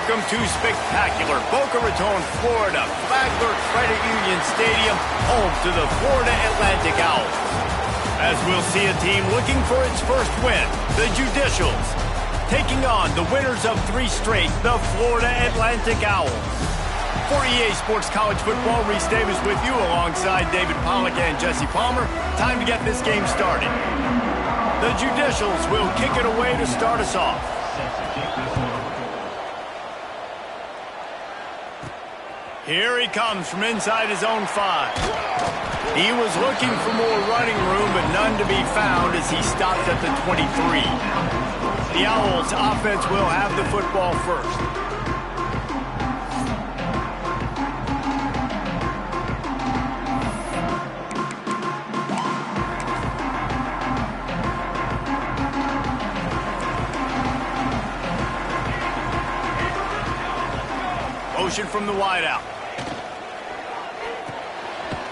Welcome to spectacular Boca Raton, Florida, Flagler Credit Union Stadium, home to the Florida Atlantic Owls. As we'll see a team looking for its first win, the Judicials, taking on the winners of 3 straight, the Florida Atlantic Owls. For EA Sports College Football, Reese Davis with you alongside David Pollack and Jesse Palmer. Time to get this game started. The Judicials will kick it away to start us off. Here he comes from inside his own 5. He was looking for more running room, but none to be found as he stopped at the 23. The Owls offense will have the football first. Motion from the wideout.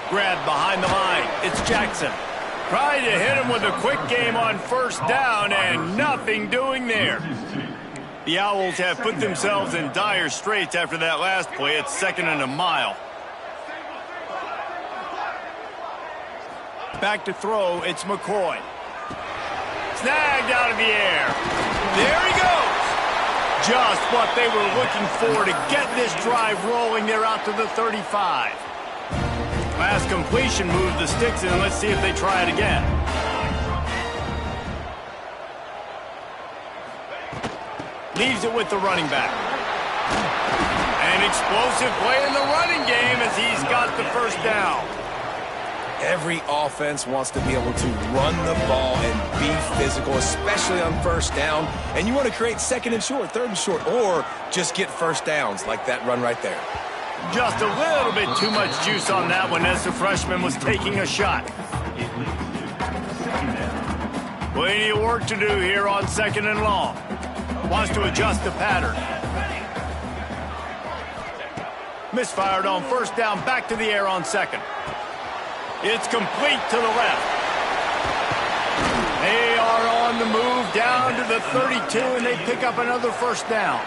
Grab behind the line. It's Jackson. Trying to hit him with a quick game on first down, and nothing doing there. The Owls have put themselves in dire straits after that last play. It's 2nd and a mile. Back to throw. It's McCoy. Snagged out of the air. There he goes. Just what they were looking for to get this drive rolling. They're out to the 35. Last completion moved the sticks in. Let's see if they try it again. Leaves it with the running back. An explosive play in the running game as he's got the first down. Every offense wants to be able to run the ball and be physical, especially on first down. And you want to create 2nd and short, 3rd and short, or just get first downs like that run right there. Just a little bit too much juice on that one as the freshman was taking a shot. Plenty of work to do here on 2nd and long. Wants to adjust the pattern. Misfired on first down, back to the air on 2nd. It's complete to the left. They are on the move down to the 32, and they pick up another first down.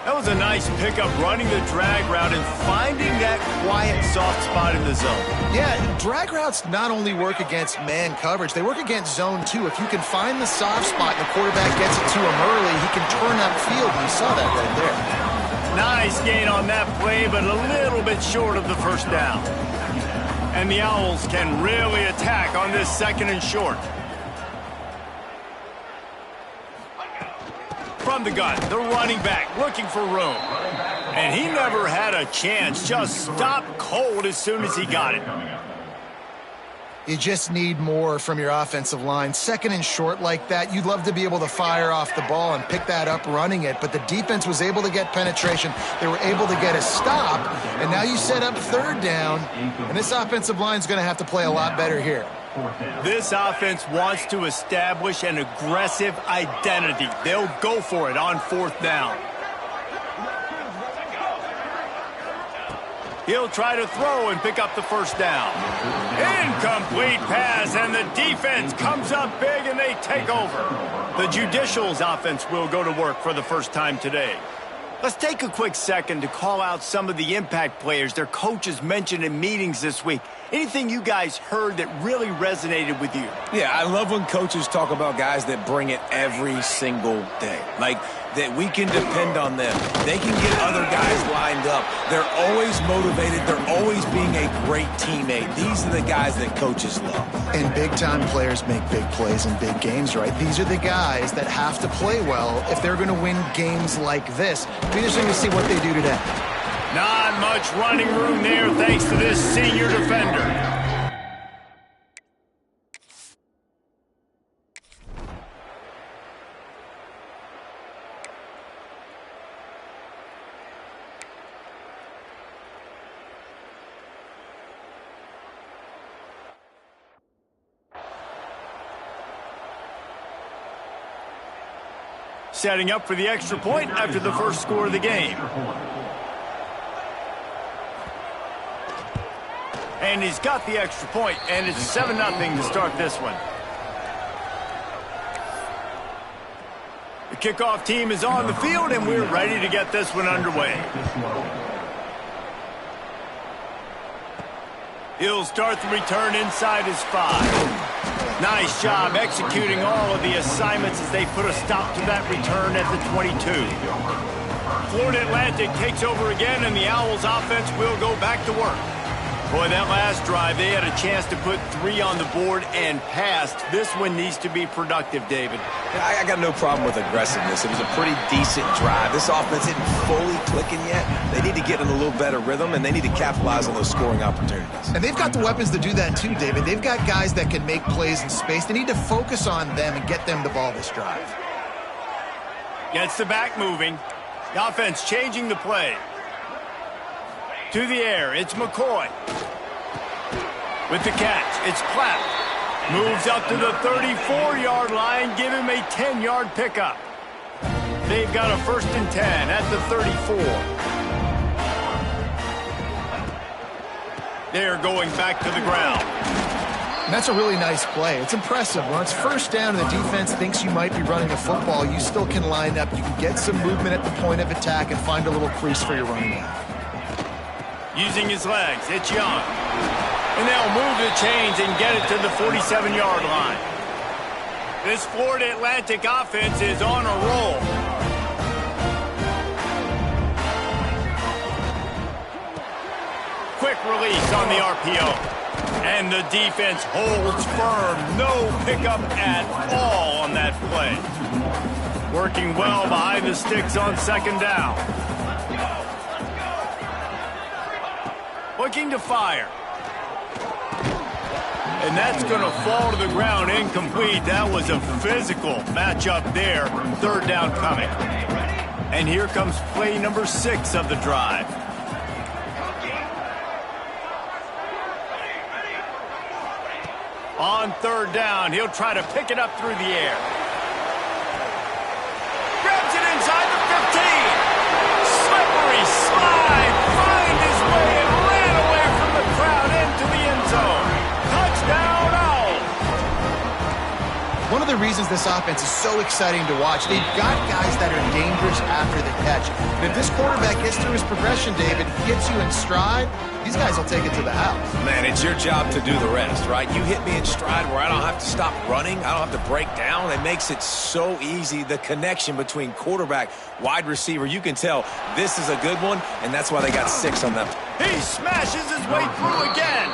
That was a nice pickup, running the drag route and finding that quiet, soft spot in the zone. Yeah, drag routes not only work against man coverage, they work against zone too. If you can find the soft spot and the quarterback gets it to him early, he can turn upfield, and you saw that right there. Nice gain on that play, but a little bit short of the first down. And the Owls can really attack on this 2nd and short. From the gun, the running back looking for room. And he never had a chance, just stopped cold as soon as he got it. You just need more from your offensive line. 2nd and short like that, you'd love to be able to fire off the ball and pick that up running it, but the defense was able to get penetration. They were able to get a stop, and now you set up 3rd down, and this offensive line is going to have to play a lot better here. This offense wants to establish an aggressive identity. They'll go for it on 4th down. He'll try to throw and pick up the first down. Incomplete pass, and the defense comes up big, and they take over. The Judicials offense will go to work for the first time today. Let's take a quick second to call out some of the impact players their coaches mentioned in meetings this week. Anything you guys heard that really resonated with you? Yeah, I love when coaches talk about guys that bring it every single day. Like, that we can depend on them. They can get other guys lined up. They're always motivated. They're always being a great teammate. These are the guys that coaches love. And big-time players make big plays in big games, right? These are the guys that have to play well if they're going to win games like this. Be interesting to see what they do today. Not much running room there thanks to this senior defender. Setting up for the extra point after the first score of the game. And he's got the extra point, and it's 7-0 to start this one. The Kickoff team is on the field, and we're ready to get this one underway. He'll start the return inside his 5. Nice job executing all of the assignments as they put a stop to that return at the 22. Florida Atlantic takes over again, and the Owls offense will go back to work. Boy, that last drive, they had a chance to put 3 on the board and passed. This one needs to be productive, David. I got no problem with aggressiveness. It was a pretty decent drive. This offense isn't fully clicking yet. They need to get in a little better rhythm, and they need to capitalize on those scoring opportunities. And they've got the weapons to do that too, David. They've got guys that can make plays in space. They need to focus on them and get them the ball this drive. Gets the back moving. The offense changing the play. To the air, it's McCoy. With the catch, it's Platt. Moves up to the 34-yard line, give him a 10-yard pickup. They've got a 1st and 10 at the 34. They're going back to the ground. And that's a really nice play. It's impressive. When it's 1st down and the defense thinks you might be running a football, you still can line up. You can get some movement at the point of attack and find a little crease for your running back. Using his legs, it's Young. And they'll move the chains and get it to the 47-yard line. This Florida Atlantic offense is on a roll. Quick release on the RPO. And the defense holds firm. No pickup at all on that play. Working well behind the sticks on 2nd down. Looking to fire. And that's going to fall to the ground incomplete. That was a physical matchup there. 3rd down coming. And here comes play number 6 of the drive. On 3rd down, he'll try to pick it up through the air. Grabs it inside the 15. Slippery slide. Find his way and ran away from the crowd into the end zone. Touchdown, Owls. One of the reasons this offense is so exciting to watch, they've got guys that are dangerous after the catch. And if this quarterback gets through his progression, David, gets you in stride, these guys will take it to the house. Man, it's your job to do the rest, right? You hit me in stride where I don't have to stop running. I don't have to break down. It makes it so easy. The connection between quarterback, wide receiver, you can tell this is a good one, and that's why they got 6 on them. He smashes his way through again.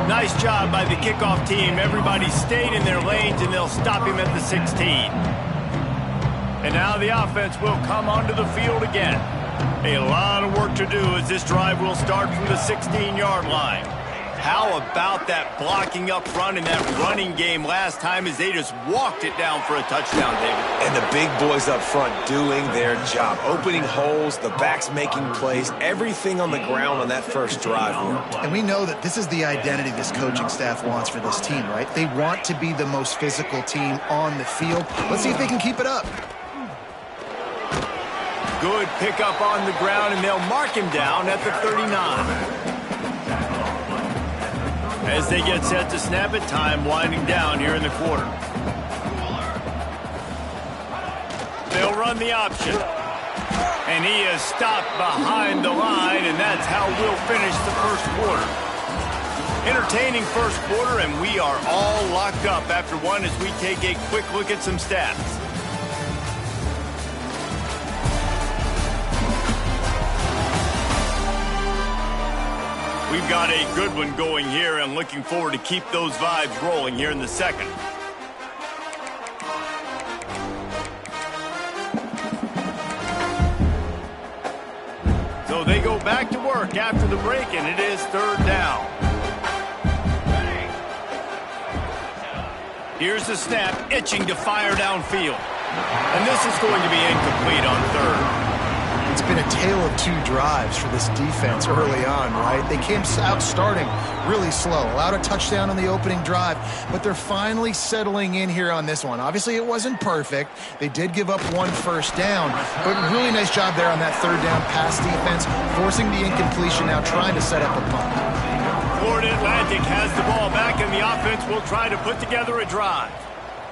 Nice job by the kickoff team. Everybody stayed in their lanes, and they'll stop him at the 16. And now the offense will come onto the field again. A lot of work to do as this drive will start from the 16-yard line. How about that blocking up front in that running game last time as they just walked it down for a touchdown, David? And the big boys up front doing their job. Opening holes, the backs making plays, everything on the ground on that first drive worked. And we know that this is the identity this coaching staff wants for this team, right? They want to be the most physical team on the field. Let's see if they can keep it up. Good pickup on the ground, and they'll mark him down at the 39. As they get set to snap it, time winding down here in the quarter. They'll run the option. And he is stopped behind the line, and that's how we'll finish the 1st quarter. Entertaining 1st quarter, and we are all locked up after one as we take a quick look at some stats. We've got a good one going here and looking forward to keep those vibes rolling here in the 2nd. So they go back to work after the break, and it is 3rd down. Here's the snap, itching to fire downfield. And this is going to be incomplete on 3rd. It's been a tale of 2 drives for this defense early on, right? They came out starting really slow, allowed a touchdown on the opening drive, but they're finally settling in here on this one. Obviously, it wasn't perfect. They did give up 1 first down, but really nice job there on that 3rd down pass defense, forcing the incompletion, now trying to set up a punt. Florida Atlantic has the ball back, and the offense will try to put together a drive.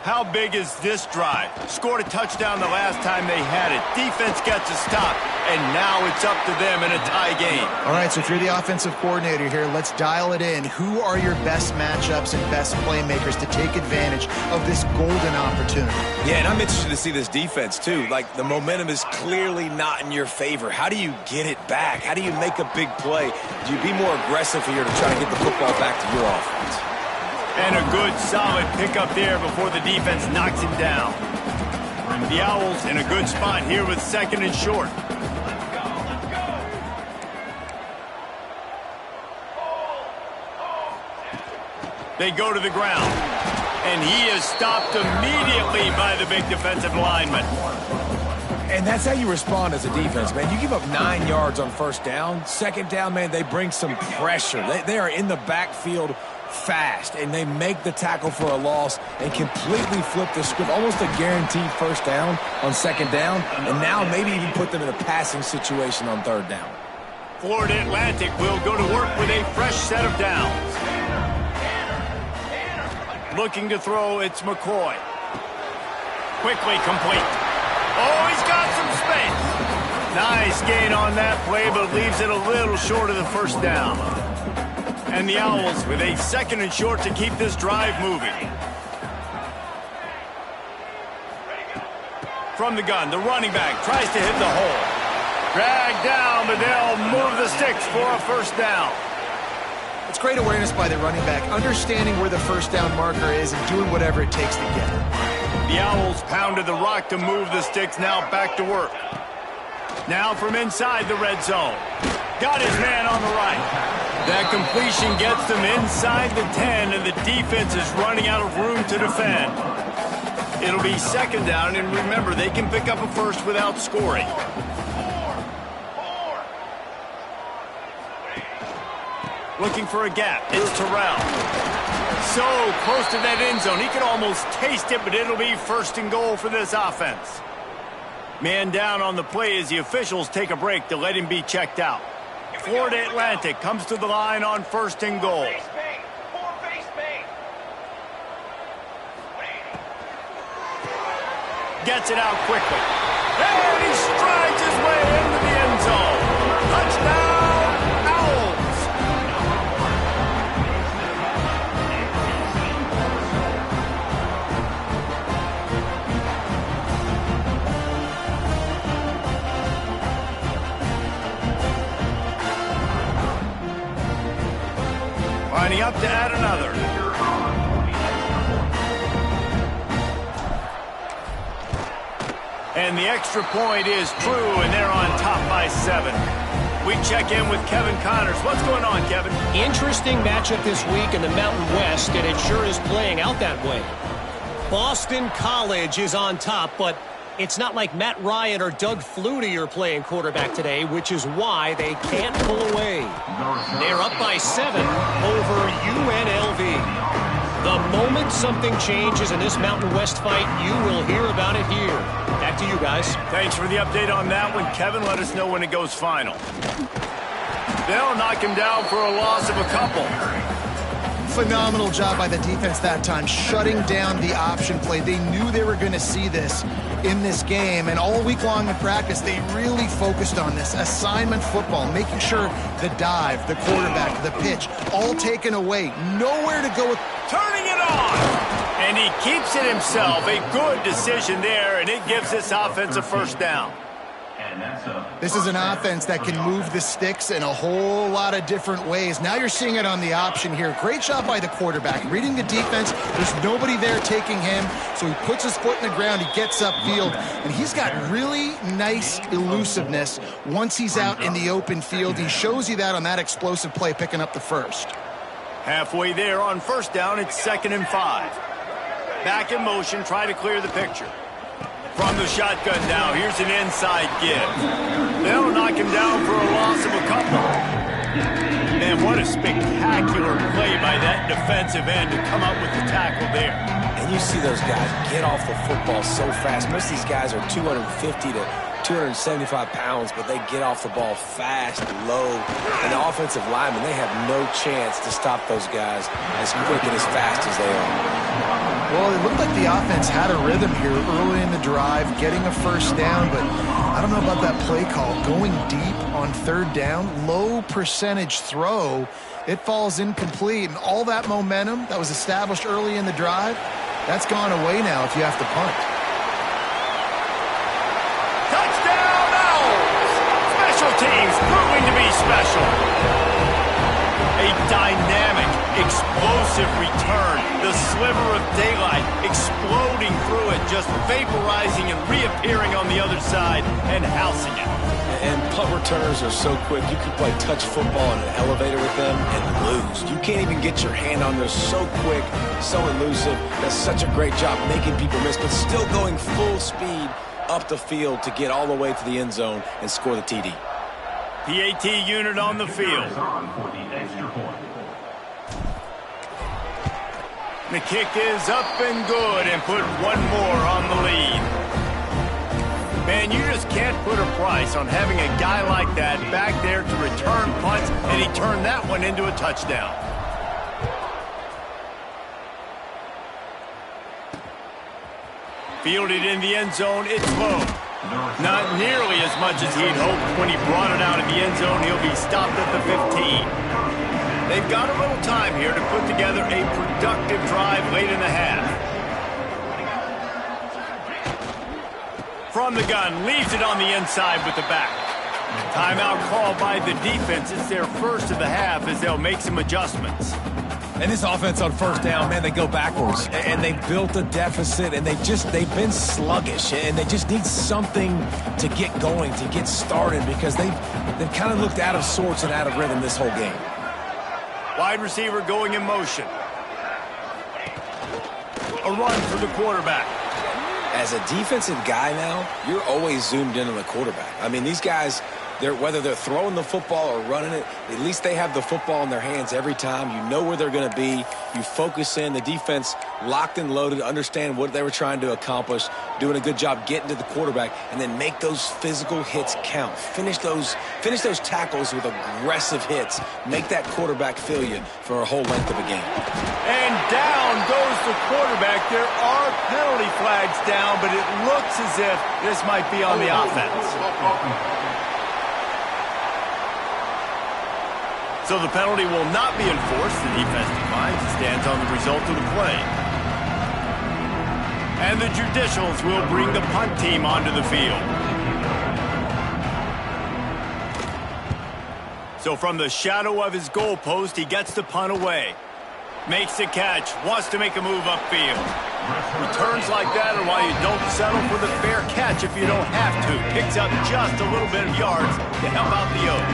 How big is this drive? Scored a touchdown the last time they had it. Defense gets a stop, and now it's up to them in a tie game. All right, so if you're the offensive coordinator here, let's dial it in. Who are your best matchups and best playmakers to take advantage of this golden opportunity? Yeah, and I'm interested to see this defense, too. Like, the momentum is clearly not in your favor. How do you get it back? How do you make a big play? Do you be more aggressive here to try to get the football back to your offense? And a good, solid pickup there before the defense knocks him down. The Owls in a good spot here with 2nd and short. They go to the ground. And he is stopped immediately by the big defensive lineman. And that's how you respond as a defense, man. You give up 9 yards on 1st down. 2nd down, man, they bring some pressure. They are in the backfield fast, and they make the tackle for a loss and completely flip the script, almost a guaranteed 1st down on 2nd down, and now maybe even put them in a passing situation on 3rd down. Florida Atlantic will go to work with a fresh set of downs. Looking to throw, it's McCoy. Quickly complete. Oh, he's got some space. Nice gain on that play, but leaves it a little short of the 1st down. And the Owls with a 2nd and short to keep this drive moving. From the gun, the running back tries to hit the hole. Dragged down, but they'll move the sticks for a 1st down. It's great awareness by the running back, understanding where the 1st down marker is and doing whatever it takes to get it. The Owls pounded the rock to move the sticks, now back to work. Now from inside the red zone. Got his man on the right. That completion gets them inside the 10, and the defense is running out of room to defend. It'll be 2nd down, and remember, they can pick up a 1st without scoring. Looking for a gap. It's Terrell. So close to that end zone. He could almost taste it, but it'll be 1st and goal for this offense. Man down on the play as the officials take a break to let him be checked out. Florida Atlantic comes to the line on 1st and goal. Gets it out quickly. And he strides his way into the end zone. Touchdown, Owls. Lining up to add another. And the extra point is true, and they're on top by 7. We check in with Kevin Connors. What's going on, Kevin? Interesting matchup this week in the Mountain West, and it sure is playing out that way. Boston College is on top, but it's not like Matt Ryan or Doug Flutie are playing quarterback today, which is why they can't pull away. They're up by 7 over UNLV. The moment something changes in this Mountain West fight, you will hear about it here. Back to you guys. Thanks for the update on that one, Kevin. Let us know when it goes final. They'll knock him down for a loss of a couple. Phenomenal job by the defense that time, shutting down the option play. They knew they were going to see this in this game, and all week long in practice, they really focused on this assignment football, making sure the dive, the quarterback, the pitch, all taken away. Nowhere to go with. Turning it on! And he keeps it himself. A good decision there, and it gives this offense a 1st down. This is an offense that can move the sticks in a whole lot of different ways. Now you're seeing it on the option here. Great job by the quarterback. Reading the defense, there's nobody there taking him, so he puts his foot in the ground, he gets upfield, and he's got really nice elusiveness once he's out in the open field. He shows you that on that explosive play, picking up the 1st. Halfway there on 1st down, it's 2nd and 5. Back in motion, try to clear the picture. From the shotgun now, here's an inside give. They'll knock him down for a loss of a couple. Man, what a spectacular play by that defensive end to come up with the tackle there. And you see those guys get off the football so fast. Most of these guys are 250 to 275 pounds, but they get off the ball fast, low. And the offensive linemen, they have no chance to stop those guys as quick and as fast as they are. Well, it looked like the offense had a rhythm here early in the drive, getting a first down, but I don't know about that play call. Going deep on third down, low percentage throw, it falls incomplete, and all that momentum that was established early in the drive, that's gone away now if you have to punt. Touchdown Owls! Special teams proving to be special. A dynamic, explosive return. The sliver of daylight exploding through it, just vaporizing and reappearing on the other side and housing it. And punt returners are so quick. You can play touch football in an elevator with them and lose. You can't even get your hand on them. So quick, so elusive. Does such a great job making people miss, but still going full speed up the field to get all the way to the end zone and score the TD. PAT unit on the field. The kick is up and good and put one more on the lead. Man, you just can't put a price on having a guy like that back there to return punts, and he turned that one into a touchdown. Fielded in the end zone, it's low. Not nearly as much as he'd hoped when he brought it out of the end zone. He'll be stopped at the 15. They've got a little time here to put together a productive drive late in the half. From the gun, leaves it on the inside with the back. Timeout called by the defense. It's their first of the half as they'll make some adjustments. And this offense on first down, man, they go backwards. And they built a deficit, and they've been sluggish. And they just need something to get going, to get started, because they've kind of looked out of sorts and out of rhythm this whole game. Wide receiver going in motion. A run for the quarterback. As a defensive guy now, you're always zoomed in on the quarterback. I mean, these guys, whether they're throwing the football or running it, at least they have the football in their hands every time. You know where they're going to be. You focus in. The defense locked and loaded, understand what they were trying to accomplish, doing a good job getting to the quarterback, and then make those physical hits count. Finish those tackles with aggressive hits. Make that quarterback feel you for a whole length of a game. And down goes the quarterback. There are penalty flags down, but it looks as if this might be on the offense. So the penalty will not be enforced. The defense declines and stands on the result of the play. And the judicials will bring the punt team onto the field. So from the shadow of his goalpost, he gets the punt away. Makes the catch, wants to make a move upfield. Returns like that are why you don't settle for the fair catch if you don't have to. Picks up just a little bit of yards to help out the Oak.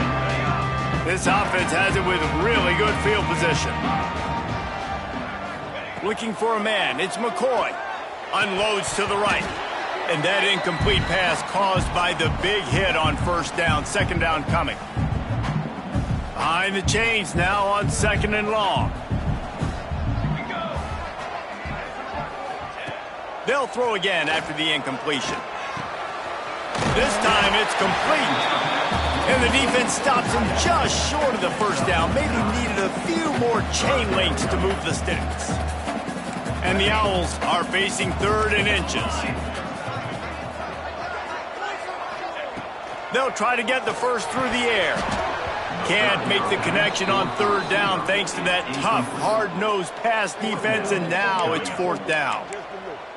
This offense has it with really good field position. Looking for a man, it's McCoy. Unloads to the right. And that incomplete pass caused by the big hit on first down, second down coming. Behind the chains now on second and long. They'll throw again after the incompletion. This time it's complete. And the defense stops him just short of the first down. Maybe needed a few more chain links to move the sticks. And the Owls are facing third and inches. They'll try to get the first through the air. Can't make the connection on third down thanks to that tough, hard-nosed pass defense, and now it's fourth down.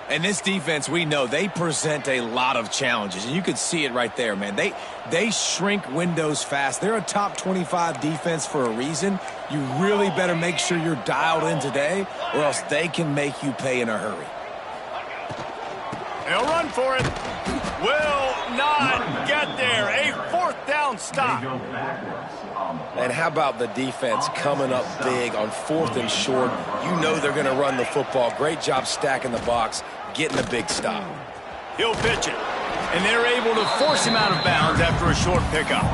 And this defense, we know, they present a lot of challenges. And you could see it right there, man. They shrink windows fast. They're a top 25 defense for a reason. You really better make sure you're dialed in today, or else they can make you pay in a hurry. They'll run for it. Will not get there. A fourth down stop. And how about the defense coming up big on fourth and short? You know they're going to run the football. Great job stacking the box, getting a big stop. He'll pitch it. And they're able to force him out of bounds after a short pickup.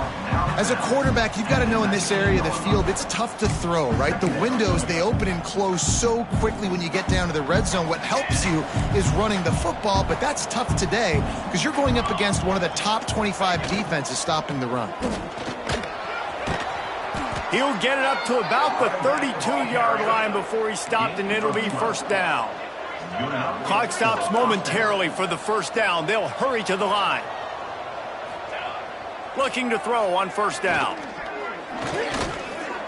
As a quarterback, you've got to know in this area of the field, it's tough to throw, right? The windows, they open and close so quickly when you get down to the red zone. What helps you is running the football, but that's tough today because you're going up against one of the top 25 defenses stopping the run. He'll get it up to about the 32-yard line before he stopped, and it'll be first down. Clock stops momentarily for the first down. They'll hurry to the line. Looking to throw on first down.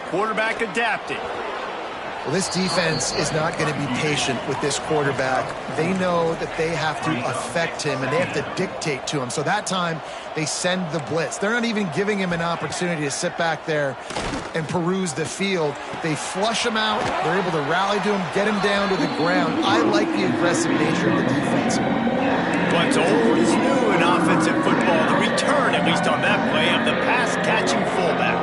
Quarterback adapting. Well, this defense is not going to be patient with this quarterback. They know that they have to affect him, and they have to dictate to him. So that time, they send the blitz. They're not even giving him an opportunity to sit back there and peruse the field. They flush him out. They're able to rally to him, get him down to the ground. I like the aggressive nature of the defense. What's always new in offensive football, the return, at least on that play, of the pass-catching fullback.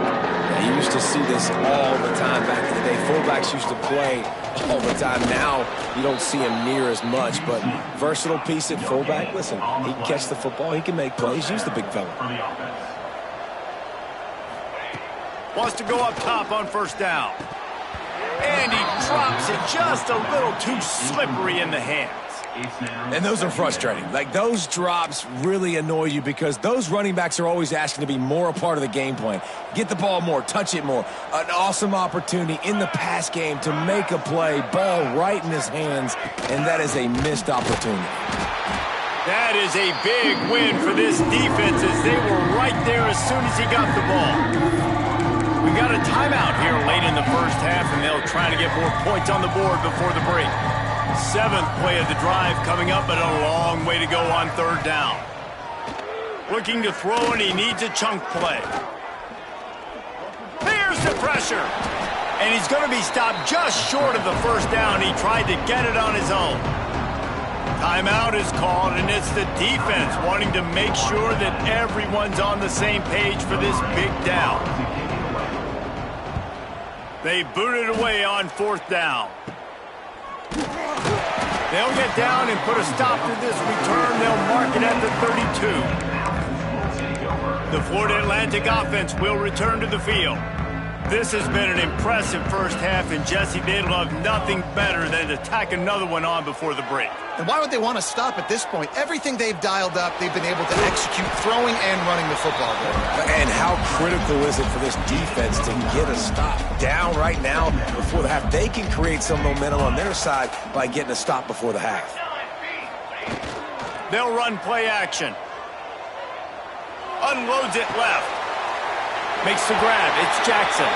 You used to see this all the time back in the day. Fullbacks used to play all the time. Now you don't see him near as much, but versatile piece at fullback. Listen, he can catch the football. He can make plays. Use the big fella. Wants to go up top on first down. And he drops it just a little too slippery in the hands. And those are frustrating. Like, those drops really annoy you because those running backs are always asking to be more a part of the game plan. Get the ball more, touch it more. An awesome opportunity in the pass game to make a play, ball right in his hands, and that is a missed opportunity. That is a big win for this defense as they were right there as soon as he got the ball. We got a timeout here late in the first half, and they'll try to get more points on the board before the break. 7th play of the drive coming up, but a long way to go on third down. Looking to throw, and he needs a chunk play. There's the pressure. And he's going to be stopped just short of the first down. He tried to get it on his own. Timeout is called, and it's the defense wanting to make sure that everyone's on the same page for this big down. They boot it away on fourth down. They'll get down and put a stop to this return. They'll mark it at the 32. The Florida Atlantic offense will return to the field. This has been an impressive first half, and Jesse, they'd love nothing better than to tack another one on before the break. And why would they want to stop at this point? Everything they've dialed up, they've been able to execute throwing and running the football. And how critical is it for this defense to get a stop down right now before the half? They can create some momentum on their side by getting a stop before the half. They'll run play action. Unloads it left. Makes the grab. It's Jackson.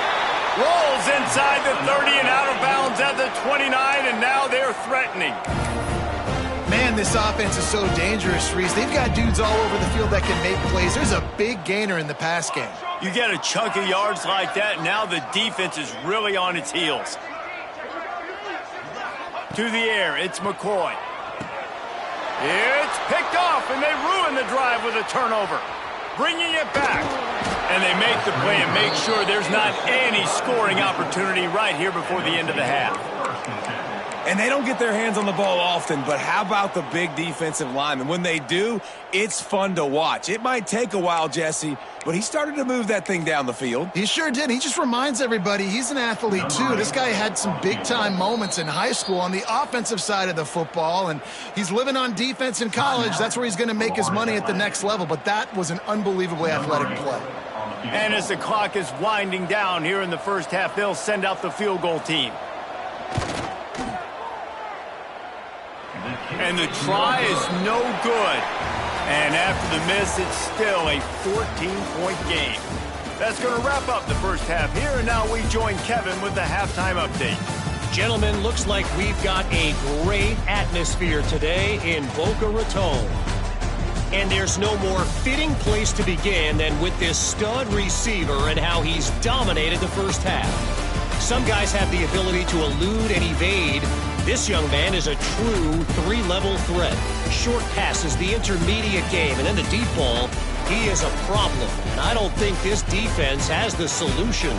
Rolls inside the 30 and out of bounds at the 29, and now they're threatening. Man, this offense is so dangerous, Reese. They've got dudes all over the field that can make plays. There's a big gainer in the pass game. You get a chunk of yards like that, now the defense is really on its heels. To the air, it's McCoy. It's picked off, and they ruin the drive with a turnover. Bringing it back. And they make the play and make sure there's not any scoring opportunity right here before the end of the half. And they don't get their hands on the ball often, but how about the big defensive linemen? When they do, it's fun to watch. It might take a while, Jesse, but he started to move that thing down the field. He sure did. He just reminds everybody he's an athlete, too. This guy had some big-time moments in high school on the offensive side of the football, and he's living on defense in college. That's where he's going to make his money at the next level, but that was an unbelievably athletic play. And as the clock is winding down here in the first half, they'll send out the field goal team. And the try is no good. And after the miss, it's still a 14-point game. That's going to wrap up the first half here, and now we join Kevin with the halftime update. Gentlemen, looks like we've got a great atmosphere today in Boca Raton. And there's no more fitting place to begin than with this stud receiver and how he's dominated the first half. Some guys have the ability to elude and evade. This young man is a true three-level threat. Short passes, the intermediate game, and then the deep ball, he is a problem. And I don't think this defense has the solution.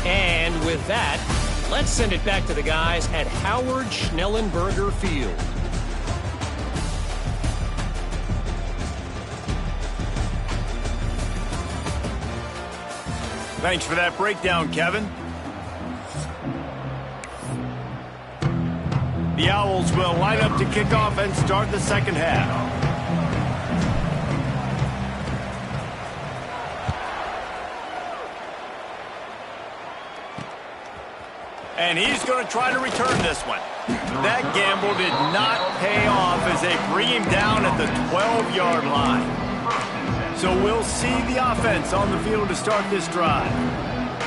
And with that, let's send it back to the guys at Howard Schnellenberger Field. Thanks for that breakdown, Kevin. The Owls will line up to kick off and start the second half. And he's going to try to return this one. That gamble did not pay off as they bring him down at the 12-yard line. So we'll see the offense on the field to start this drive.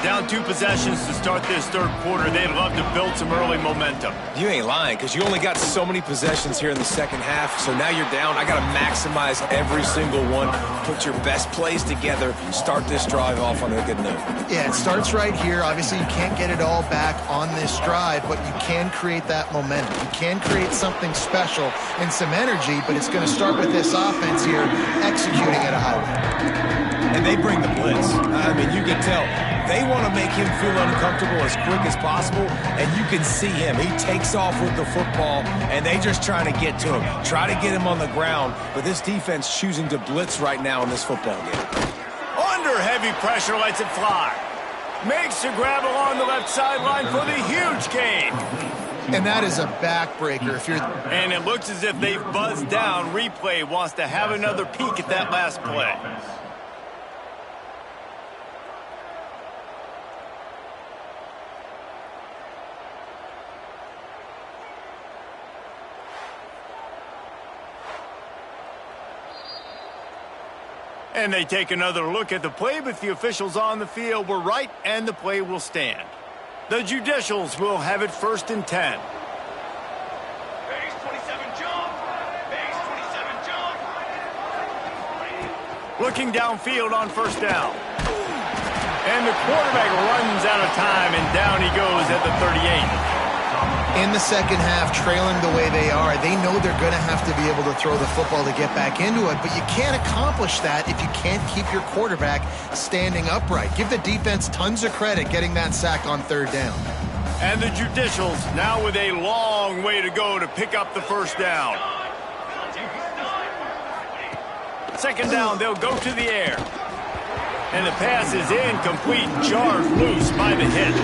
Down 2 possessions to start this third quarter. They'd love to build some early momentum. You ain't lying, because you only got so many possessions here in the second half, so now you're down. I got to maximize every single one. Put your best plays together. Start this drive off on a good note. Yeah, it starts right here. Obviously, you can't get it all back on this drive, but you can create that momentum. You can create something special and some energy, but it's going to start with this offense here executing at a high rate. And they bring the blitz. I mean, you can tell. They want to make him feel uncomfortable as quick as possible, and you can see him. He takes off with the football, and they just trying to get to him. Try to get him on the ground, but this defense choosing to blitz right now in this football game. Under heavy pressure, lets it fly. Makes the grab along the left sideline for the huge gain. And that is a backbreaker. And it looks as if they've buzzed down. Replay wants to have another peek at that last play. And they take another look at the play, but the officials on the field were right, and the play will stand. The judicials will have it 1st and 10. Base 27 jump. Base 27 jump. Looking downfield on 1st down. And the quarterback runs out of time, and down he goes at the 38. In the second half, trailing the way they are, they know they're going to have to be able to throw the football to get back into it, but you can't accomplish that if you can't keep your quarterback standing upright. Give the defense tons of credit getting that sack on 3rd down. And the judicials now with a long way to go to pick up the 1st down. 2nd down, they'll go to the air. And the pass is incomplete, jarred loose by the hit.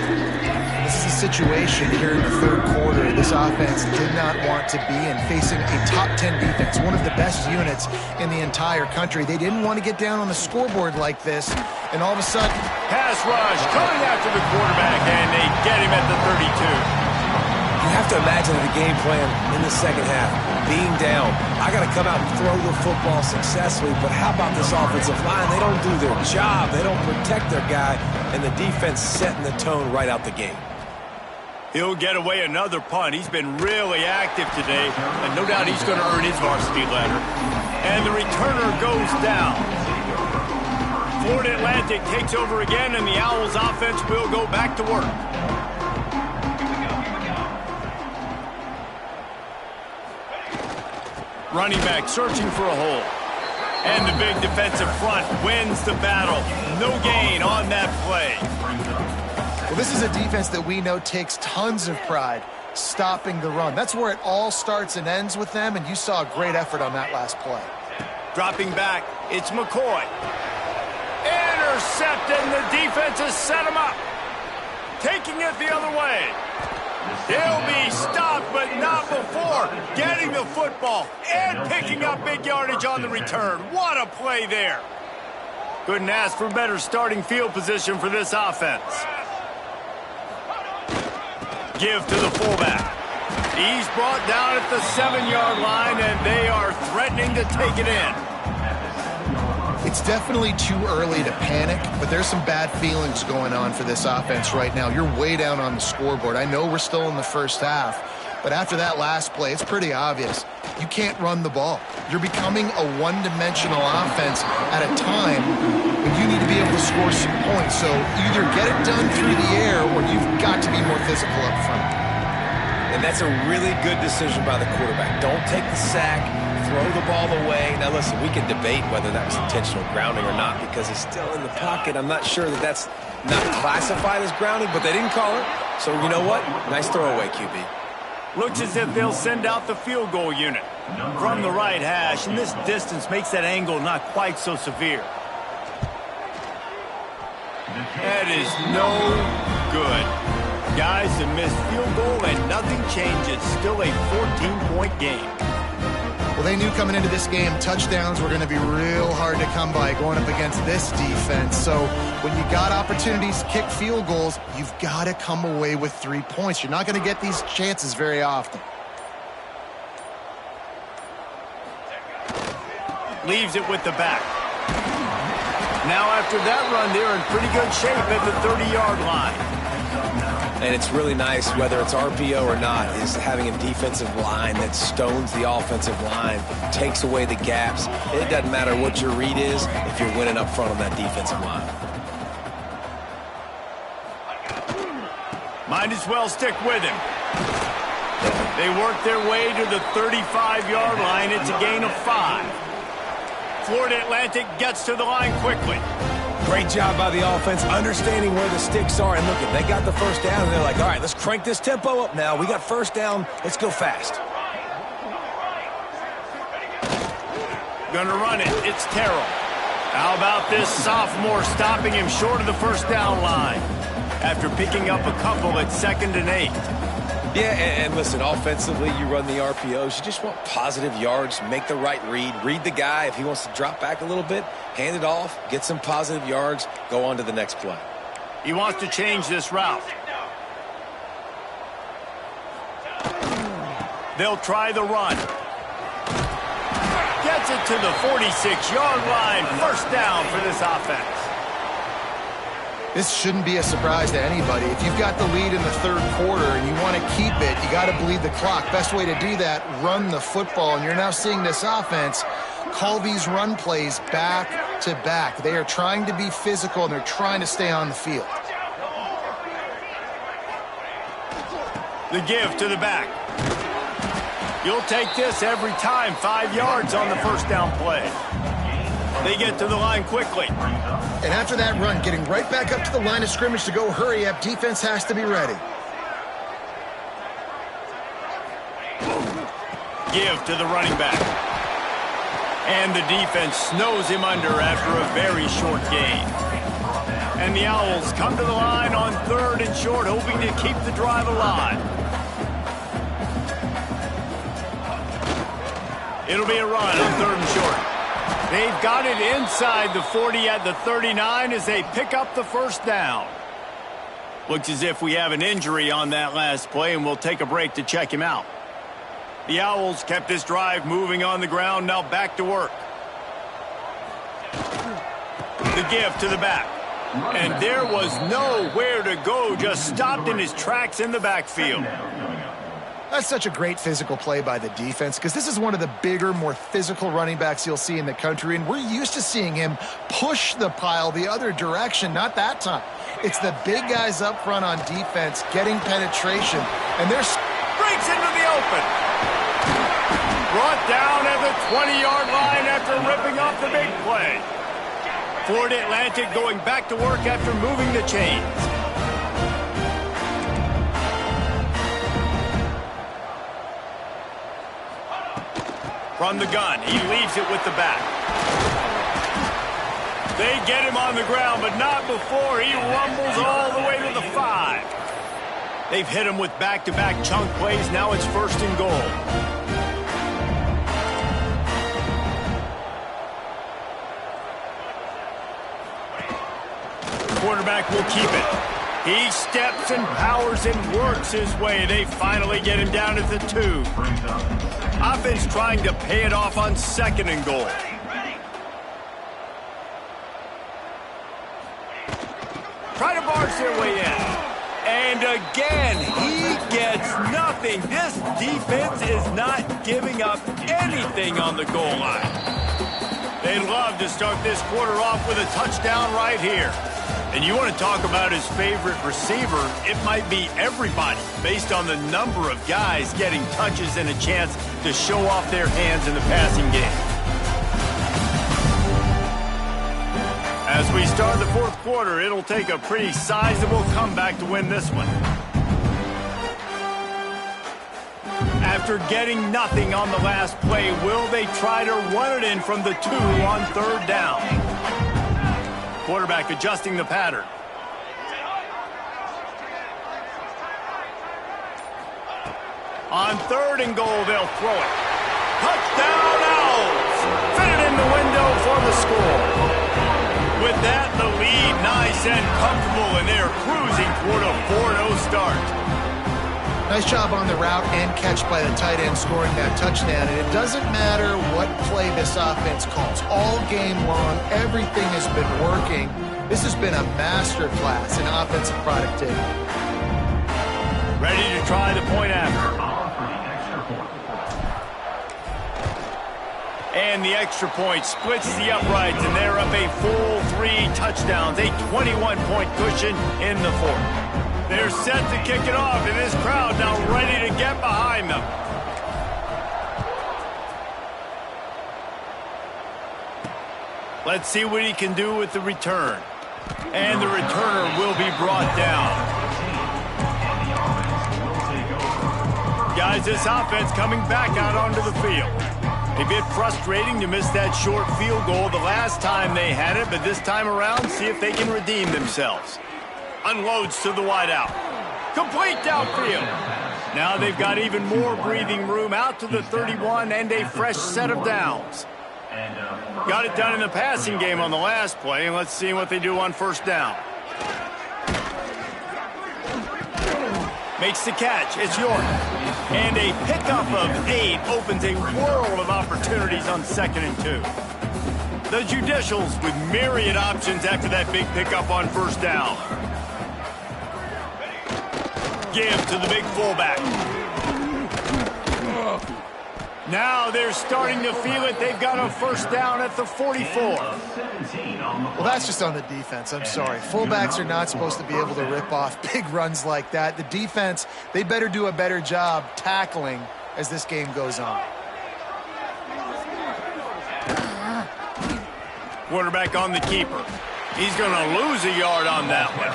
This is a situation here in the 3rd quarter this offense did not want to be in, facing a top 10 defense, one of the best units in the entire country. They didn't want to get down on the scoreboard like this, and all of a sudden... Pass rush coming after the quarterback, and they get him at the 32. You have to imagine the game plan in the second half. Being down, I got to come out and throw the football successfully, but how about this offensive line? They don't do their job. They don't protect their guy, and the defense setting the tone right out the gate. He'll get away another punt. He's been really active today, and no doubt he's going to earn his varsity letter. And the returner goes down. Florida Atlantic takes over again, and the Owls offense will go back to work. Running back searching for a hole. And the big defensive front wins the battle. No gain on that play. Well, this is a defense that we know takes tons of pride stopping the run. That's where it all starts and ends with them, and you saw a great effort on that last play. Dropping back, it's McCoy. Intercepted, and the defense has set him up. Taking it the other way. He'll be stopped, but not before getting the football and picking up big yardage on the return. What a play there. Couldn't ask for better starting field position for this offense. Give to the fullback. He's brought down at the 7-yard line, and they are threatening to take it in. It's definitely too early to panic, but there's some bad feelings going on for this offense right now. You're way down on the scoreboard. I know we're still in the first half, but after that last play, it's pretty obvious. You can't run the ball. You're becoming a one-dimensional offense at a time when you need to be able to score some points. So either get it done through the air or you've got to be more physical up front. And that's a really good decision by the quarterback. Don't take the sack. Throw the ball away. Now, listen, we can debate whether that was intentional grounding or not because he's still in the pocket. I'm not sure that that's not classified as grounding, but they didn't call it. So, you know what? Nice throwaway, QB. Looks as if they'll send out the field goal unit from the right hash, and this distance makes that angle not quite so severe. That is no good. Guys, a missed field goal and nothing changes. Still a 14-point game. Well, they knew coming into this game touchdowns were going to be real hard to come by going up against this defense. So when you got opportunities to kick field goals, you've got to come away with 3 points. You're not going to get these chances very often. Leaves it with the back. Now after that run, they're in pretty good shape at the 30-yard line. And it's really nice, whether it's RPO or not, is having a defensive line that stones the offensive line, takes away the gaps. It doesn't matter what your read is if you're winning up front on that defensive line. Might as well stick with him. They work their way to the 35-yard line. It's a gain of 5. Florida Atlantic gets to the line quickly. Great job by the offense, understanding where the sticks are. And look, they got the first down, and they're like, all right, let's crank this tempo up now. We got first down. Let's go fast. Gonna run it. It's Terrell. How about this sophomore stopping him short of the first down line after picking up a couple at 2nd and 8. Yeah, and listen, offensively, you run the RPOs. You just want positive yards, make the right read the guy. If he wants to drop back a little bit, hand it off, get some positive yards, go on to the next play. He wants to change this route. They'll try the run. Gets it to the 46-yard line. First down for this offense. This shouldn't be a surprise to anybody. If you've got the lead in the third quarter and you want to keep it, you got to bleed the clock. Best way to do that, run the football. And you're now seeing this offense call these run plays back to back. They are trying to be physical, and they're trying to stay on the field. The give to the back. You'll take this every time. 5 yards on the first down play. They get to the line quickly. And after that run, getting right back up to the line of scrimmage to go hurry up, defense has to be ready. Give to the running back. And the defense snows him under after a very short gain. And the Owls come to the line on 3rd and short, hoping to keep the drive alive. It'll be a run on 3rd and short. They've got it inside the 40 at the 39 as they pick up the first down. Looks as if we have an injury on that last play, and we'll take a break to check him out. The Owls kept this drive moving on the ground, now back to work. The give to the back. And there was nowhere to go, just stopped in his tracks in the backfield. That's such a great physical play by the defense, because this is one of the bigger, more physical running backs you'll see in the country, and we're used to seeing him push the pile the other direction. Not that time. It's the big guys up front on defense getting penetration, and they're breaks into the open. Brought down at the 20-yard line after ripping off the big play. Florida Atlantic going back to work after moving the chains. From the gun, he leaves it with the back. They get him on the ground, but not before he rumbles all the way to the 5. They've hit him with back-to-back chunk plays. Now it's 1st and goal. The quarterback will keep it. He steps and powers and works his way. They finally get him down at the 2. Offense trying to pay it off on 2nd and goal. Try to barge their way in. And again, he gets nothing. This defense is not giving up anything on the goal line. They'd love to start this quarter off with a touchdown right here. And you want to talk about his favorite receiver, it might be everybody based on the number of guys getting touches and a chance to show off their hands in the passing game. As we start the 4th quarter, it'll take a pretty sizable comeback to win this one. After getting nothing on the last play, will they try to run it in from the 2 on 3rd down? Quarterback adjusting the pattern. On 3rd and goal, they'll throw it. Touchdown, Owls! Fitted in the window for the score. With that, the lead nice and comfortable, and they're cruising toward a 4-0 start. Nice job on the route and catch by the tight end scoring that touchdown. And it doesn't matter what play this offense calls. All game long, everything has been working. This has been a masterclass in offensive productivity. Ready to try the point after. And the extra point splits the uprights, and they're up a full 3 touchdowns, a 21-point cushion in the 4th. They're set to kick it off, and this crowd now ready to get behind them. Let's see what he can do with the return. And the returner will be brought down. Guys, this offense coming back out onto the field. A bit frustrating to miss that short field goal the last time they had it, but this time around, see if they can redeem themselves. Unloads to the wideout. Complete downfield. Now they've got even more breathing room out to the 31 and a fresh set of downs. Got it done in the passing game on the last play, and let's see what they do on 1st down. Makes the catch. It's York. And a pickup of 8 opens a world of opportunities on 2nd and 2. The Judicials with myriad options after that big pickup on 1st down. Give to the big fullback. Now they're starting to feel it. They've got a 1st down at the 44. Well, that's just on the defense. I'm sorry. Fullbacks are not supposed to be able to rip off big runs like that. The defense, they better do a better job tackling as this game goes on. Quarterback on the keeper. He's going to lose a yard on that one.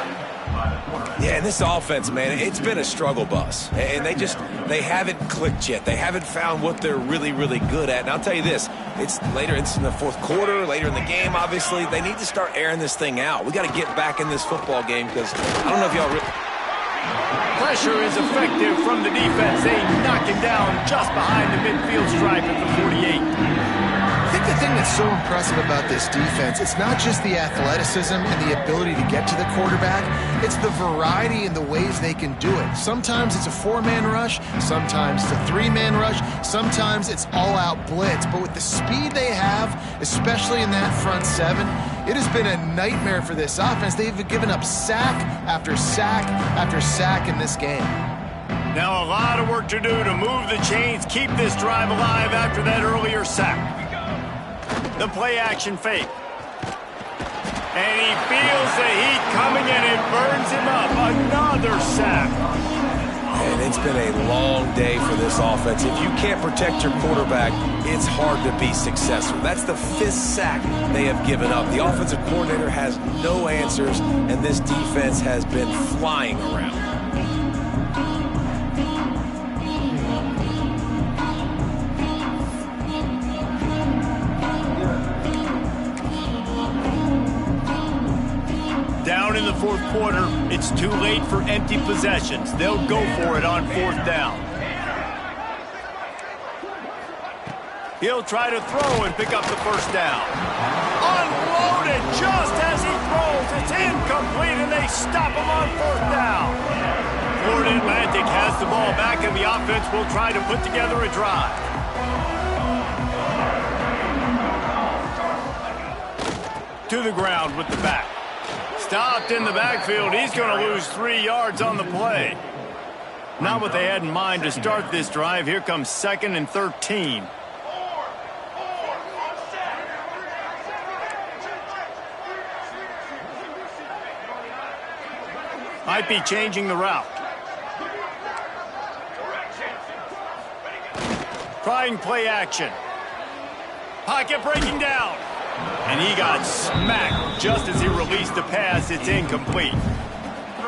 Yeah, and this offense, man, it's been a struggle bus. And they haven't clicked yet. They haven't found what they're really, really good at. And I'll tell you this, it's in the 4th quarter, later in the game, obviously. They need to start airing this thing out. We got to get back in this football game because I don't know if y'all Pressure is effective from the defense. They knock him down just behind the midfield stripe at the 48. I think the thing that's so impressive about this defense, it's not just the athleticism and the ability to get to the quarterback, it's the variety in the ways they can do it. Sometimes it's a 4-man rush, sometimes it's a 3-man rush, sometimes it's all-out blitz. But with the speed they have, especially in that front 7, it has been a nightmare for this offense. They've given up sack after sack after sack in this game. Now a lot of work to do to move the chains, keep this drive alive after that earlier sack. The play-action fake. And he feels the heat coming, and it burns him up. Another sack. And it's been a long day for this offense. If you can't protect your quarterback, it's hard to be successful. That's the 5th sack they have given up. The offensive coordinator has no answers, and this defense has been flying around. Down in the 4th quarter, it's too late for empty possessions. They'll go for it on 4th down. He'll try to throw and pick up the 1st down. Unloaded just as he throws. It's incomplete, and they stop him on 4th down. Florida Atlantic has the ball back, and the offense will try to put together a drive. To the ground with the back. Stopped in the backfield. He's going to lose 3 yards on the play. Not what they had in mind to start this drive. Here comes 2nd and 13. Might be changing the route. Trying play action. Pocket breaking down. And he got smacked just as he released the pass. It's incomplete.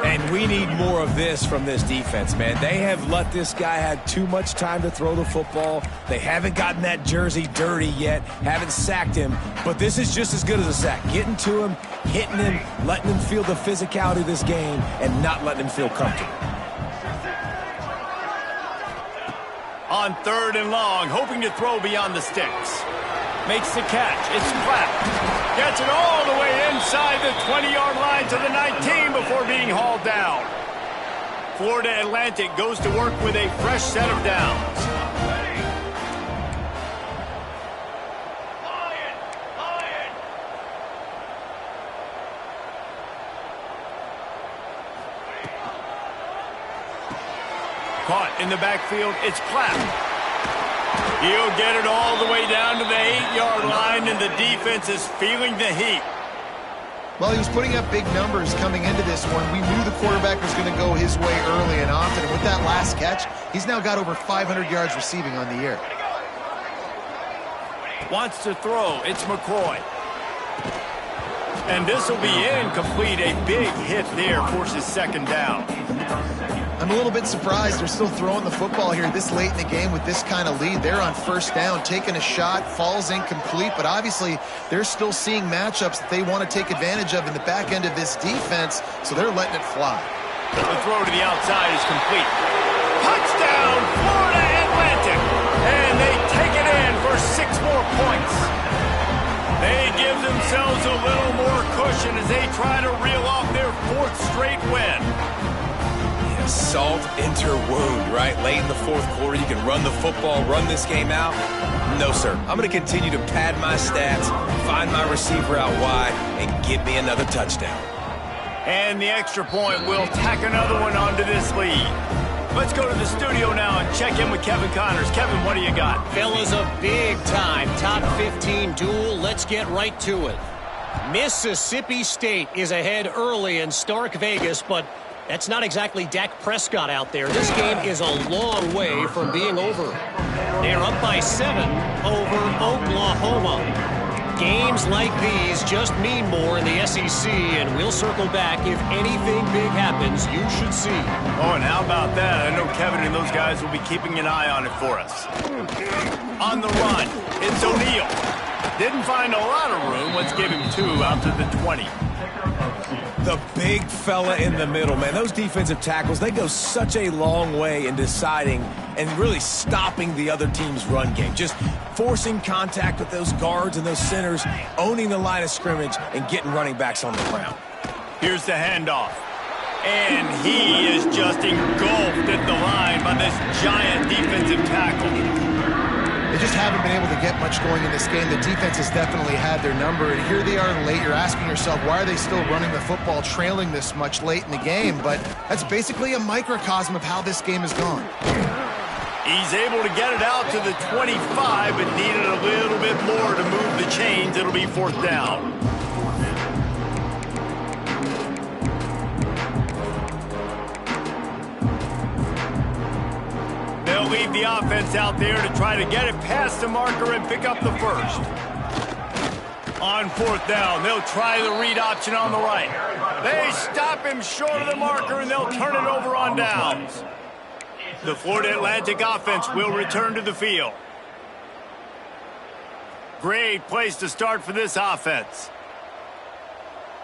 And we need more of this from this defense, man. They have let this guy have too much time to throw the football. They haven't gotten that jersey dirty yet, haven't sacked him. But this is just as good as a sack. Getting to him, hitting him, letting him feel the physicality of this game, and not letting him feel comfortable. On 3rd and long, hoping to throw beyond the sticks. Makes the catch. It's Pratt. Gets it all the way inside the 20-yard line to the 19 before being hauled down. Florida Atlantic goes to work with a fresh set of downs. Caught in the backfield, it's Platt. He'll get it all the way down to the 8-yard line, and the defense is feeling the heat. Well, he was putting up big numbers coming into this one. We knew the quarterback was going to go his way early and often, and with that last catch, he's now got over 500 yards receiving on the year. Wants to throw, it's McCoy. And this will be incomplete. A big hit there forces 2nd down. I'm a little bit surprised they're still throwing the football here this late in the game with this kind of lead. They're on 1st down, taking a shot, falls incomplete, but obviously they're still seeing matchups that they want to take advantage of in the back end of this defense, so they're letting it fly. The throw to the outside is complete. Touchdown, Florida Atlantic! And they take it in for 6 more points. They give themselves a little more cushion as they try to reel off their 4th straight win. Salt into wound, right? Late in the 4th quarter, you can run the football, run this game out. No, sir. I'm going to continue to pad my stats, find my receiver out wide, and get me another touchdown. And the extra point will tack another one onto this lead. Let's go to the studio now and check in with Kevin Connors. Kevin, what do you got? Fellas, a big-time top 15 duel. Let's get right to it. Mississippi State is ahead early in Stark Vegas, but that's not exactly Dak Prescott out there. This game is a long way from being over. They're up by 7 over Oklahoma. Games like these just mean more in the SEC, and we'll circle back if anything big happens you should see. Oh, and how about that? I know Kevin and those guys will be keeping an eye on it for us. On the run, it's O'Neal. Didn't find a lot of room. Let's give him 2 out to the 20. The big fella in the middle, man. Those defensive tackles, they go such a long way in deciding and really stopping the other team's run game. Just forcing contact with those guards and those centers, owning the line of scrimmage, and getting running backs on the ground. Here's the handoff. And he is just engulfed at the line by this giant defensive tackle. They just haven't been able to get much going in this game. The defense has definitely had their number, and here they are late. You're asking yourself, why are they still running the football, trailing this much late in the game? But that's basically a microcosm of how this game has gone. He's able to get it out to the 25, but needed a little bit more to move the chains. It'll be 4th down. They'll leave the offense out there to try to get it past the marker and pick up the 1st. On 4th down, they'll try the read option on the right. They stop him short of the marker, and they'll turn it over on downs. The Florida Atlantic offense will return to the field. Great place to start for this offense.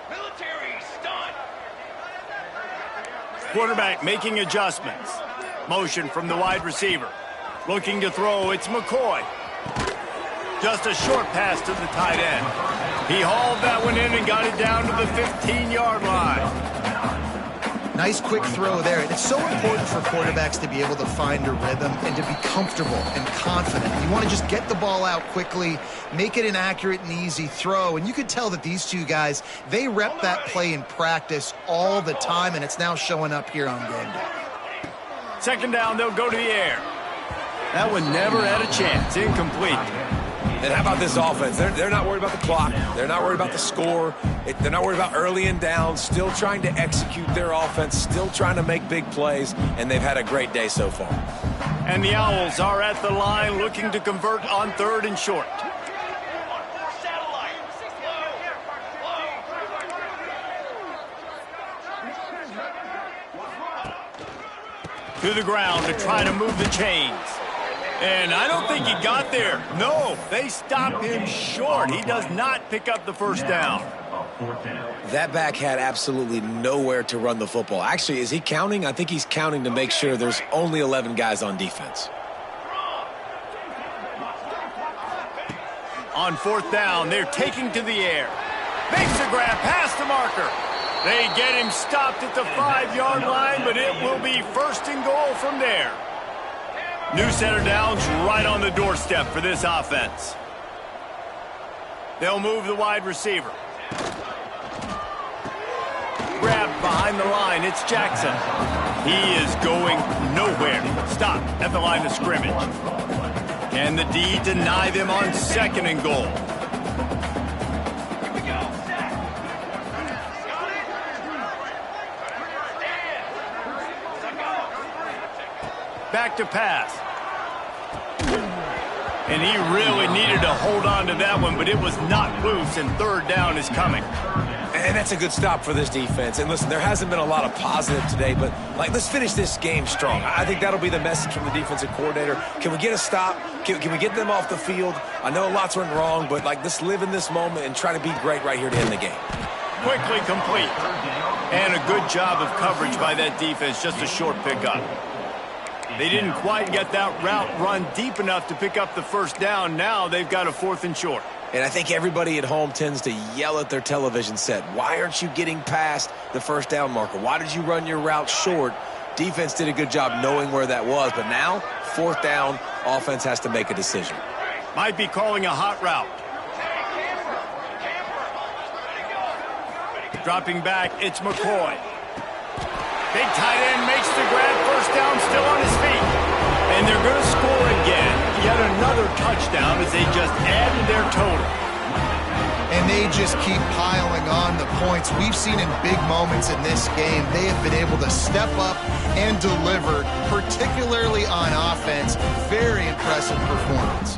Military stunt. Quarterback making adjustments. Motion from the wide receiver. Looking to throw, it's McCoy. Just a short pass to the tight end. He hauled that one in and got it down to the 15-yard line. Nice quick throw there. And it's so important for quarterbacks to be able to find a rhythm and to be comfortable and confident. You want to just get the ball out quickly, make it an accurate and easy throw. And you could tell that these two guys, they rep that play in practice all the time, and it's now showing up here on game day. 2nd down, they'll go to the air. That one never had a chance. Incomplete. And how about this offense? They're not worried about the clock. They're not worried about the score. They're not worried about early and down. Still trying to execute their offense. Still trying to make big plays. And they've had a great day so far. And the Owls are at the line looking to convert on 3rd and short. To the ground to try to move the chains. And I don't think he got there. No, they stopped him short. He does not pick up the 1st down. That back had absolutely nowhere to run the football. Actually, is he counting? I think he's counting to make sure there's only 11 guys on defense. On fourth down, they're taking to the air. Makes the grab past the marker. They get him stopped at the 5-yard line, but it will be first and goal from there. New center downs right on the doorstep for this offense. They'll move the wide receiver. Grabbed behind the line, it's Jackson. He is going nowhere. Stop at the line of scrimmage. Can the D deny them on second and goal? Back to pass. And he really needed to hold on to that one, but it was not loose, and third down is coming. And that's a good stop for this defense. And listen, there hasn't been a lot of positive today, but let's finish this game strong. I think that'll be the message from the defensive coordinator. Can we get a stop? Can we get them off the field? I know lots went wrong, but let's live in this moment and try to be great right here to end the game. Quickly complete. And a good job of coverage by that defense, just a short pickup. They didn't quite get that route run deep enough to pick up the first down. Now they've got a 4th and short. And I think everybody at home tends to yell at their television set. Why aren't you getting past the first down marker? Why did you run your route short? Defense did a good job knowing where that was. But now, 4th down, offense has to make a decision. Might be calling a hot route. Dropping back, it's McCoy. Big tight end makes the grab. First down, still on his feet. And they're going to score again. Yet another touchdown as they just added their total. And they just keep piling on the points. We've seen in big moments in this game, they have been able to step up and deliver, particularly on offense. Very impressive performance.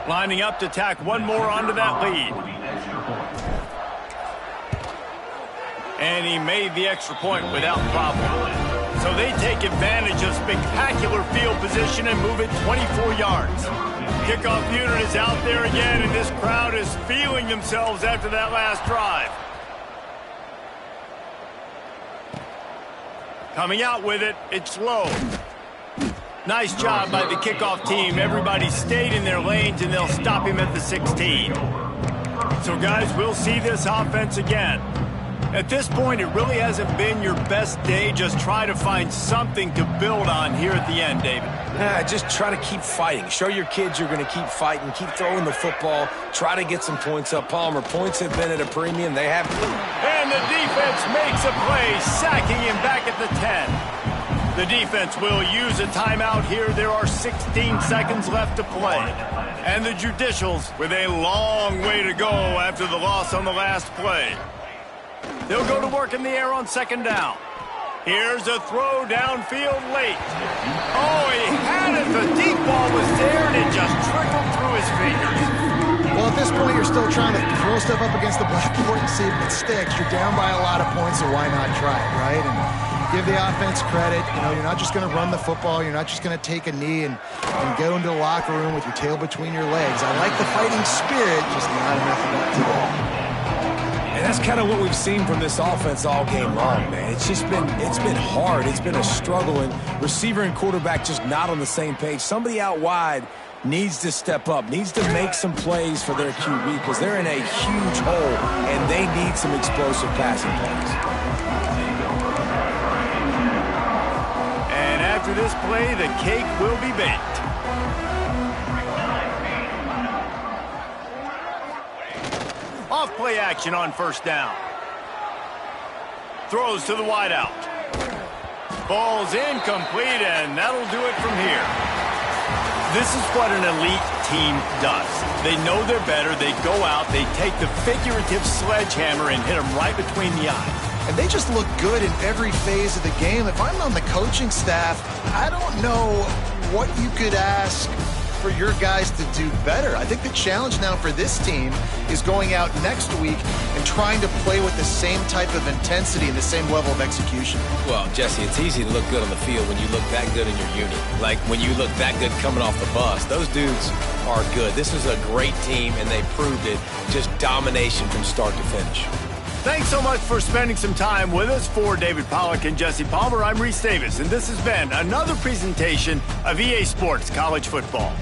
Lining up to tack one more onto that lead. And he made the extra point without problem. So they take advantage of spectacular field position and move it 24 yards. Kickoff unit is out there again, and this crowd is feeling themselves after that last drive. Coming out with it, it's low. Nice job by the kickoff team. Everybody stayed in their lanes, and they'll stop him at the 16. So, guys, we'll see this offense again. At this point, it really hasn't been your best day. Just try to find something to build on here at the end, David. Just try to keep fighting. Show your kids you're going to keep fighting. Keep throwing the football. Try to get some points up. Palmer, points have been at a premium. They have. And the defense makes a play, sacking him back at the 10. The defense will use a timeout here. There are 16 seconds left to play. And the Judicials with a long way to go after the loss on the last play. They'll go to work in the air on second down. Here's a throw downfield late. Oh, he had it. The deep ball was there, and it just trickled through his fingers. Well, at this point, you're still trying to throw stuff up against the blackboard and see if it sticks. You're down by a lot of points, so why not try it, right? And give the offense credit. You know, you're not just going to run the football. You're not just going to take a knee and go into the locker room with your tail between your legs. I like the fighting spirit, just not enough of that today. And that's kind of what we've seen from this offense all game long, man. It's been hard. It's been a struggle, and receiver and quarterback just not on the same page. Somebody out wide needs to step up, needs to make some plays for their QB because they're in a huge hole, and they need some explosive passing plays. And after this play, the cake will be baked. Off play action on first down. Throws to the wideout. Ball's incomplete, and that'll do it from here. This is what an elite team does. They know they're better. They go out, they take the figurative sledgehammer and hit them right between the eyes. And they just look good in every phase of the game. If I'm on the coaching staff, I don't know what you could ask for your guys to do better. I think the challenge now for this team is going out next week and trying to play with the same type of intensity and the same level of execution. Well, Jesse, it's easy to look good on the field when you look that good in your unit. Like when you look that good coming off the bus. Those dudes are good. This is a great team, and they proved it. Just domination from start to finish. Thanks so much for spending some time with us. For David Pollack and Jesse Palmer, I'm Reese Davis, and this has been another presentation of EA Sports College Football.